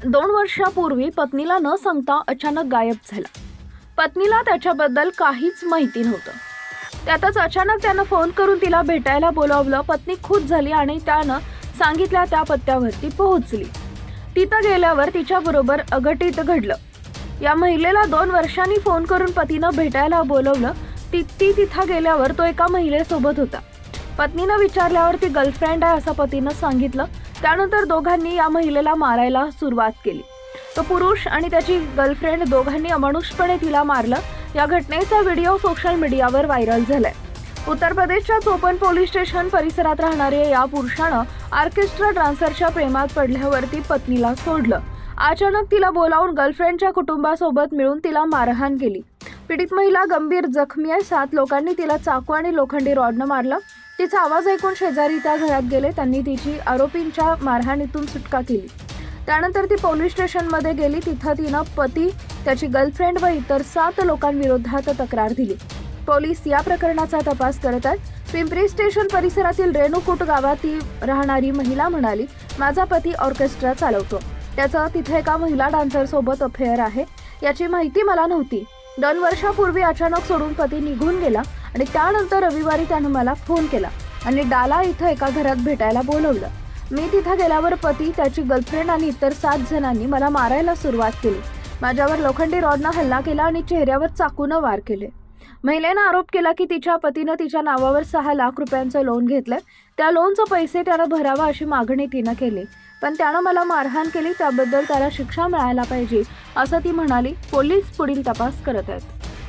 2 वर्षापूर्वी पत्नीला न सांगता अचानक गायब झाला। पत्नीला त्याच्याबद्दल काहीच माहिती नव्हतं। त्यातच अचानक त्यानं फोन करून तिला भेटायला बोलावलं। पत्नी खुश झाली आणि त्यानं सांगितल्या त्या पत्त्यावरती पोहोचली। तिथं गेल्यावर तिच्याबरोबर अघटित घडलं। या महिलेला 2 वर्षांनी फोन करून पतीनं भेटायला बोलावलं। ती तिथं गेल्यावर तो एका महिलेसोबत होता। पत्नीनं विचारल्यावर ती गर्लफ्रेंड आहे असं पतीनं सांगितलं। त्यानंतर दोघांनी या महिलेला मारायला सुरुवात केली। तो पुरुष आणि त्याची गर्लफ्रेंड दोघांनी अमानुषपणे तिला मारलं। या घटनेचा व्हिडिओ सोशल मीडियावर व्हायरल झालाय। उत्तर प्रदेशच्या चोपन पोलीस स्टेशन परिसरात राहणाऱ्या या पुरुषानं ऑर्केस्ट्रा डान्सरच्या प्रेमात पडल्यावरती पत्नीला सोडलं। अचानक तिला बोलावून गर्लफ्रेंडच्या कुटुंबासोबत मिळून तिला मारहाण केली। पीडित महिला गंभीर जखमी आहे। 7 लोकांनी तिला चाकू आणि लोखंडी रॉडनं मारलं। तिचा आवाज ऐकून शेजारी त्या घरात गेले। त्यांनी तिची आरोपींच्या मारहाणीतून सुटका केली। त्यानंतर ती पोलीस स्टेशनमध्ये गेली। तिथं तिनं पती, त्याची गर्लफ्रेंड व इतर 7 लोकांविरोधात तक्रार दिली। पोलीस या प्रकरणाचा तपास करत आहेत। पिंपरी स्टेशन परिसरातील रेणुकूट गावात ती राहणारी महिला म्हणाली, माझा पती ऑर्केस्ट्रा चालवतो। त्याचा तिथे एका महिला डान्सर सोबत अफेअर आहे। याची माहिती मला नव्हती। 2 वर्षापूर्वी अचानक सोडून पती निघून गेला आणि त्यानंतर रविवारी त्यानं मला फोन केला आणि डाला इथं एका घरात भेटायला बोलवलं। मी तिथं गेल्यावर पती, त्याची गर्लफ्रेंड आणि इतर 7 जणांनी मला मारायला सुरुवात केली। माझ्यावर लोखंडी रॉडनं हल्ला केला आणि चेहऱ्यावर चाकूनं वार केले। महिलेनं आरोप केला की तिच्या पतीनं तिच्या नावावर 6 लाख रुपयांचं लोन घेतलं। त्या लोनचे पैसे त्यानं भरावा अशी मागणी तिनं केली, पण त्यानं मला मारहाण केली। त्याबद्दल त्याला शिक्षा मिळायला पाहिजे असं ती म्हणाली। पोलीस पुढील तपास करत आहेत।